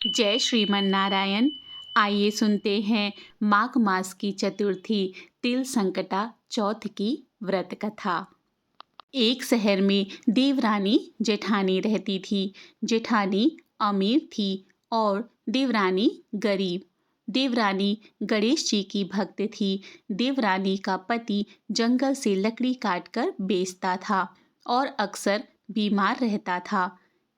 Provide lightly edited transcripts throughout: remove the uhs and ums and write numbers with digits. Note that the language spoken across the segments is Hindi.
जय श्रीमन नारायण। आइए सुनते हैं माघ मास की चतुर्थी तिल संकटा चौथ की व्रत कथा। एक शहर में देवरानी जेठानी रहती थी। जेठानी अमीर थी और देवरानी गरीब। देवरानी गणेश जी की भक्त थी। देवरानी का पति जंगल से लकड़ी काटकर बेचता था और अक्सर बीमार रहता था।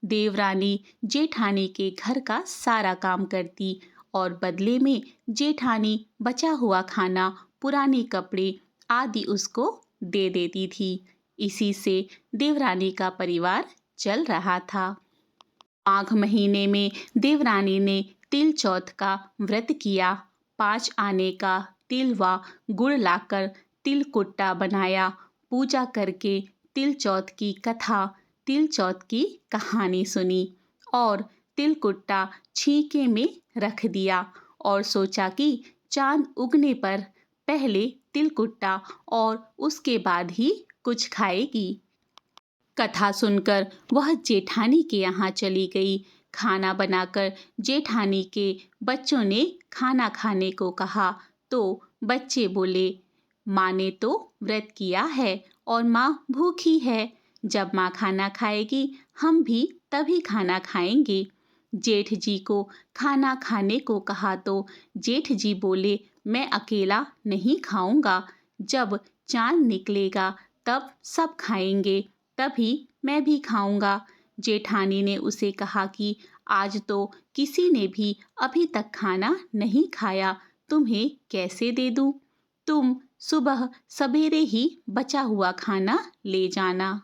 देवरानी जेठानी के घर का सारा काम करती और बदले में जेठानी बचा हुआ खाना, पुराने कपड़े आदि उसको दे देती थी। इसी से देवरानी का परिवार चल रहा था। माघ महीने में देवरानी ने तिल चौथ का व्रत किया। 5 आने का तिल व गुड़ लाकर तिल कुट्टा बनाया। पूजा करके तिल चौथ की कथा, तिल चौथ की कहानी सुनी और तिल कुट्टा छीके में रख दिया और सोचा कि चांद उगने पर पहले तिल कुट्टा और उसके बाद ही कुछ खाएगी। कथा सुनकर वह जेठानी के यहाँ चली गई। खाना बनाकर जेठानी के बच्चों ने खाना खाने को कहा तो बच्चे बोले, माँ ने तो व्रत किया है और माँ भूखी है। जब माँ खाना खाएगी हम भी तभी खाना खाएंगे। जेठ जी को खाना खाने को कहा तो जेठ जी बोले, मैं अकेला नहीं खाऊंगा। जब चांद निकलेगा तब सब खाएंगे, तभी मैं भी खाऊंगा। जेठानी ने उसे कहा कि आज तो किसी ने भी अभी तक खाना नहीं खाया, तुम्हें कैसे दे दूं? तुम सुबह सवेरे ही बचा हुआ खाना ले जाना।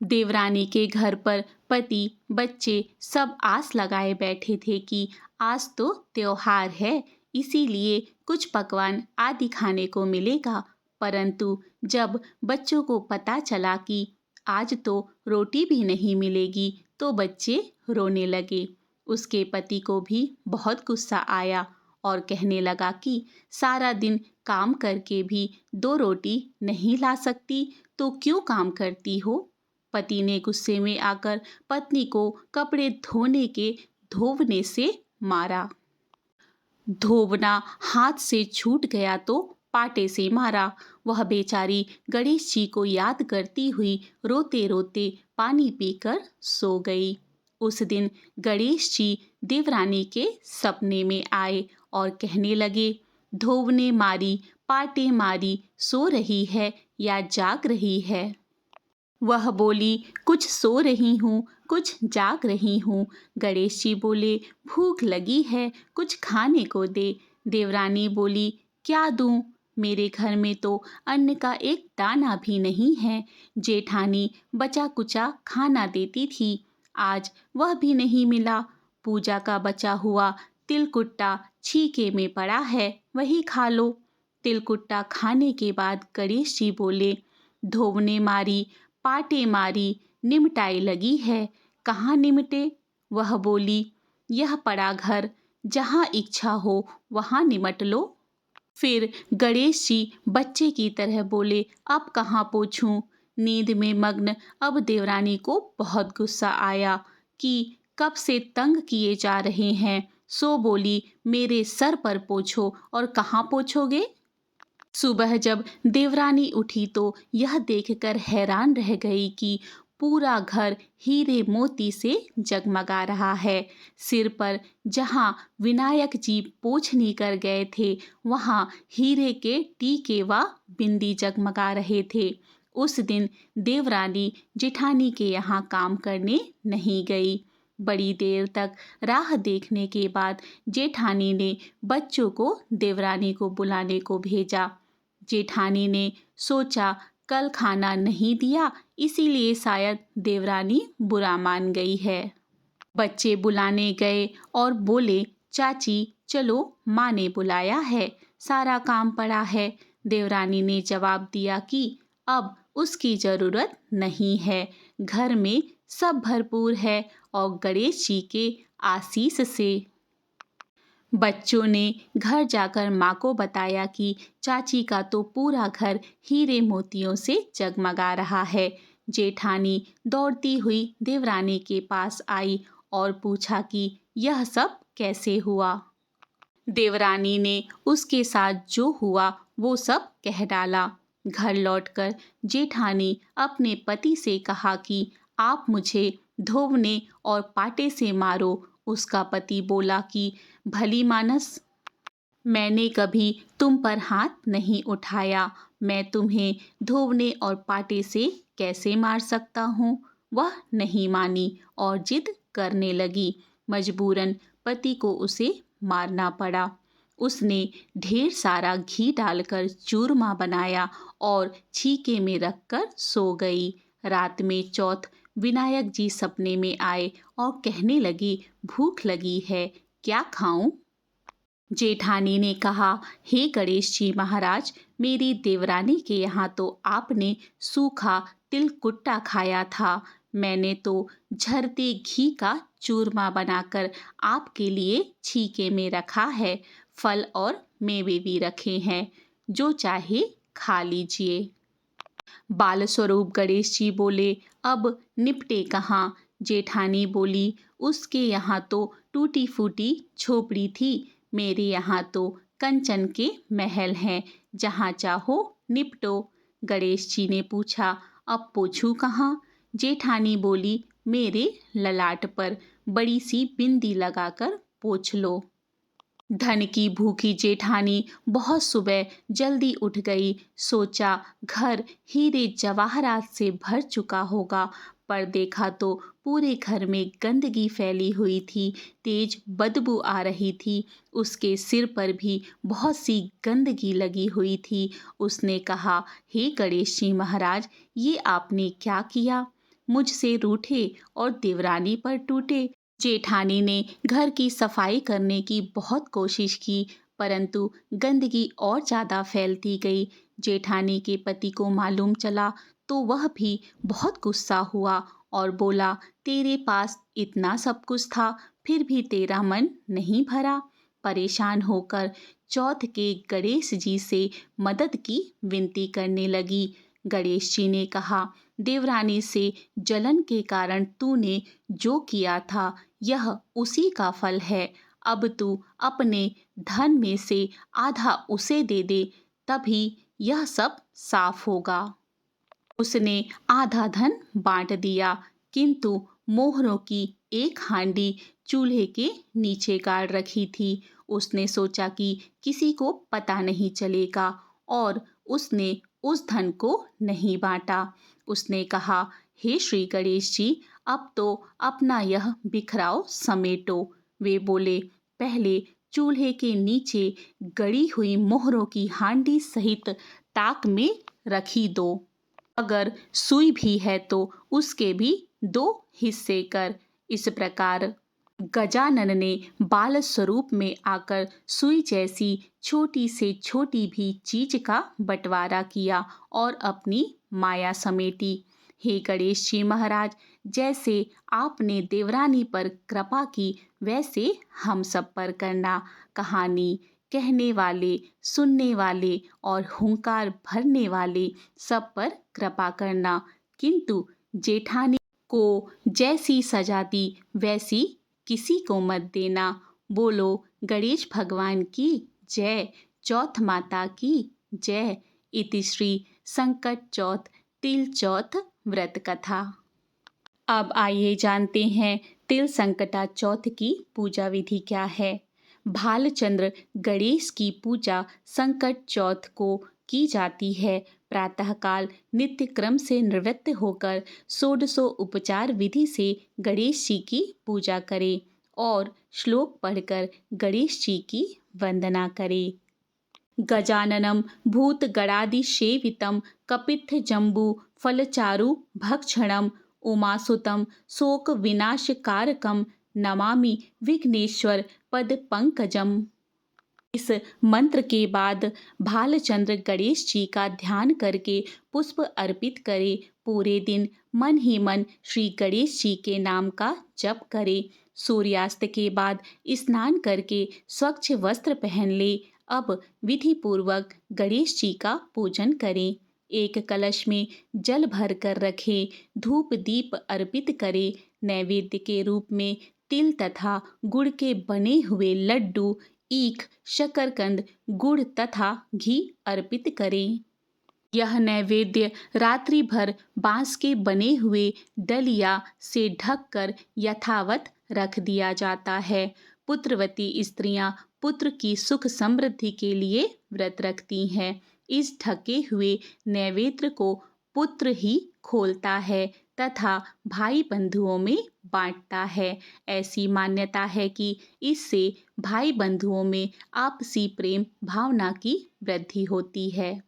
देवरानी के घर पर पति, बच्चे सब आस लगाए बैठे थे कि आज तो त्योहार है, इसीलिए कुछ पकवान आदि खाने को मिलेगा। परंतु जब बच्चों को पता चला कि आज तो रोटी भी नहीं मिलेगी तो बच्चे रोने लगे। उसके पति को भी बहुत गुस्सा आया और कहने लगा कि सारा दिन काम करके भी 2 रोटी नहीं ला सकती तो क्यों काम करती हो? पति ने गुस्से में आकर पत्नी को कपड़े धोवने से मारा। धोवना हाथ से छूट गया तो पाटे से मारा। वह बेचारी गणेश जी को याद करती हुई रोते रोते पानी पीकर सो गई। उस दिन गणेश जी देवरानी के सपने में आए और कहने लगे, धोवने मारी, पाटे मारी, सो रही है या जाग रही है? वह बोली, कुछ सो रही हूँ, कुछ जाग रही हूँ। गणेश जी बोले, भूख लगी है, कुछ खाने को दे। देवरानी बोली, क्या दूँ? मेरे घर में तो अन्न का एक दाना भी नहीं है। जेठानी बचा कुचा खाना देती थी, आज वह भी नहीं मिला। पूजा का बचा हुआ तिलकुट्टा छीके में पड़ा है, वही खा लो। तिलकुट्टा खाने के बाद गणेश जी बोले, धोवने मारी, पाटे मारी, निमटाई लगी है, कहाँ निमटे? वह बोली, यह पड़ा घर, जहाँ इच्छा हो वहाँ निमट लो। फिर गणेश जी बच्चे की तरह बोले, अब कहाँ पोंछूं? नींद में मग्न अब देवरानी को बहुत गुस्सा आया कि कब से तंग किए जा रहे हैं। सो बोली, मेरे सर पर पोंछो। और कहाँ पोंछोगे? सुबह जब देवरानी उठी तो यह देखकर हैरान रह गई कि पूरा घर हीरे मोती से जगमगा रहा है। सिर पर जहाँ विनायक जी पोंछनी कर गए थे वहाँ हीरे के टीके व बिंदी जगमगा रहे थे। उस दिन देवरानी जेठानी के यहाँ काम करने नहीं गई। बड़ी देर तक राह देखने के बाद जेठानी ने बच्चों को देवरानी को बुलाने को भेजा। जेठानी ने सोचा कल खाना नहीं दिया, इसीलिए शायद देवरानी बुरा मान गई है। बच्चे बुलाने गए और बोले, चाची चलो, माँ ने बुलाया है, सारा काम पड़ा है। देवरानी ने जवाब दिया कि अब उसकी ज़रूरत नहीं है, घर में सब भरपूर है और गणेश जी के आशीष से। बच्चों ने घर जाकर माँ को बताया कि चाची का तो पूरा घर हीरे मोतियों से जगमगा रहा है। जेठानी दौड़ती हुई देवरानी के पास आई और पूछा कि यह सब कैसे हुआ। देवरानी ने उसके साथ जो हुआ वो सब कह डाला। घर लौटकर जेठानी अपने पति से कहा कि आप मुझे धोवने और पाटे से मारो। उसका पति बोला कि भली मानस, मैंने कभी तुम पर हाथ नहीं उठाया, मैं तुम्हें धोवने और पाटे से कैसे मार सकता हूँ। वह नहीं मानी और जिद करने लगी। मजबूरन पति को उसे मारना पड़ा। उसने ढेर सारा घी डालकर चूरमा बनाया और छीके में रखकर सो गई। रात में चौथ विनायक जी सपने में आए और कहने लगे, भूख लगी है, क्या खाऊं। जेठानी ने कहा, हे गणेश जी महाराज, मेरी देवरानी के यहाँ तो आपने सूखा तिलकुट्टा खाया था। मैंने तो झरते घी का चूरमा बनाकर आपके लिए छीके में रखा है। फल और मेवे भी रखे हैं, जो चाहे खा लीजिए। बालस्वरूप गणेश जी बोले, अब निपटे कहाँ। जेठानी बोली, उसके यहाँ तो टूटी फूटी झोपड़ी थी, मेरे यहाँ तो कंचन के महल हैं, जहाँ चाहो निपटो। गणेश जी ने पूछा, अब पोछूं कहाँ। जेठानी बोली, मेरे ललाट पर बड़ी सी बिंदी लगाकर पोछ लो। धन की भूखी जेठानी बहुत सुबह जल्दी उठ गई। सोचा घर हीरे जवाहरात से भर चुका होगा, पर देखा तो पूरे घर में गंदगी फैली हुई थी, तेज बदबू आ रही थी। उसके सिर पर भी बहुत सी गंदगी लगी हुई थी। उसने कहा, हे गणेश जी महाराज, ये आपने क्या किया। मुझसे रूठे और देवरानी पर टूटे। जेठानी ने घर की सफाई करने की बहुत कोशिश की, परंतु गंदगी और ज़्यादा फैलती गई। जेठानी के पति को मालूम चला तो वह भी बहुत गुस्सा हुआ और बोला, तेरे पास इतना सब कुछ था, फिर भी तेरा मन नहीं भरा। परेशान होकर चौथ के गणेश जी से मदद की विनती करने लगी। गणेश जी ने कहा, देवरानी से जलन के कारण तूने जो किया था, यह उसी का फल है। अब तू अपने धन में से आधा उसे दे दे, तभी यह सब साफ होगा। उसने आधा धन बांट दिया, किंतु मोहरों की एक हांडी चूल्हे के नीचे गाड़ रखी थी। उसने सोचा कि किसी को पता नहीं चलेगा, और उसने उस धन को नहीं बांटा। उसने कहा, हे श्री गणेश जी, अब तो अपना यह बिखराव समेटो। वे बोले, पहले चूल्हे के नीचे गड़ी हुई मोहरों की हांडी सहित ताक में रखी दो। अगर सुई भी है तो उसके भी 2 हिस्से कर। इस प्रकार गजानन ने बाल स्वरूप में आकर सुई जैसी छोटी से छोटी भी चीज का बंटवारा किया और अपनी माया समेटी। हे गणेश जी महाराज, जैसे आपने देवरानी पर कृपा की, वैसे हम सब पर करना। कहानी कहने वाले, सुनने वाले और हुंकार भरने वाले सब पर कृपा करना, किंतु जेठानी को जैसी सजा दी वैसी किसी को मत देना। बोलो गणेश भगवान की जय, चौथ माता की जय। इति श्री संकट चौथ तिल चौथ व्रत कथा। अब आइए जानते हैं तिल संकटा चौथ की पूजा विधि क्या है। भालचंद्र गणेश की पूजा संकट चौथ को की जाती है। प्रातःकाल नित्य क्रम से निवृत्त होकर षोडशो उपचार विधि से गणेश जी की पूजा करें और श्लोक पढ़कर गणेश जी की वंदना करें। गजाननं भूतगणादिसेवितं कपित्थजम्बू फलचारु भक्षणं उमासुतं शोकविनाशकारकं नमामि विघ्नेश्वर पदपंकजम्। इस मंत्र के बाद भालचंद्र गणेश जी का ध्यान करके पुष्प अर्पित करें। पूरे दिन मन ही मन श्री गणेश जी के नाम का जप करें। सूर्यास्त के बाद स्नान करके स्वच्छ वस्त्र पहन ले। अब विधि पूर्वक गणेश जी का पूजन करें। एक कलश में जल भर कर रखें। धूप दीप अर्पित करें। नैवेद्य के रूप में तिल तथा गुड़ के बने हुए लड्डू, ईख, शकरकंद, गुड़ तथा घी अर्पित करें। यह नैवेद्य रात्रि भर बांस के बने हुए डलिया से ढककर यथावत रख दिया जाता है। पुत्रवती स्त्रियां पुत्र की सुख समृद्धि के लिए व्रत रखती हैं। इस ढके हुए नैवेद्य को पुत्र ही खोलता है तथा भाई बंधुओं में बांटता है। ऐसी मान्यता है कि इससे भाई बंधुओं में आपसी प्रेम भावना की वृद्धि होती है।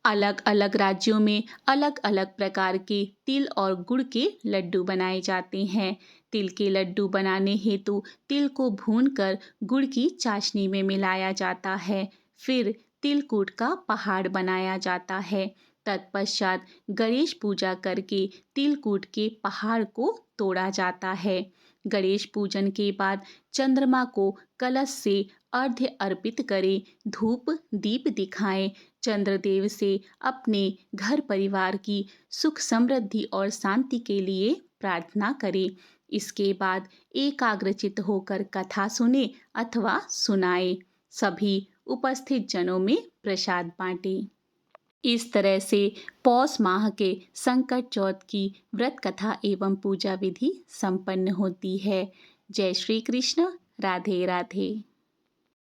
अलग अलग राज्यों में अलग अलग प्रकार के तिल और गुड़ के लड्डू बनाए जाते हैं। तिल के लड्डू बनाने हेतु तिल को भूनकर गुड़ की चाशनी में मिलाया जाता है। फिर तिलकूट का पहाड़ बनाया जाता है। तत्पश्चात गणेश पूजा करके तिलकूट के पहाड़ को तोड़ा जाता है। गणेश पूजन के बाद चंद्रमा को कलश से अर्घ्य अर्पित करें, धूप दीप दिखाएं, चंद्रदेव से अपने घर परिवार की सुख समृद्धि और शांति के लिए प्रार्थना करें। इसके बाद एकाग्रचित होकर कथा सुने अथवा सुनाए। सभी उपस्थित जनों में प्रसाद बांटें। इस तरह से पौष माह के संकट चौथ की व्रत कथा एवं पूजा विधि संपन्न होती है। जय श्री कृष्ण। राधे राधे।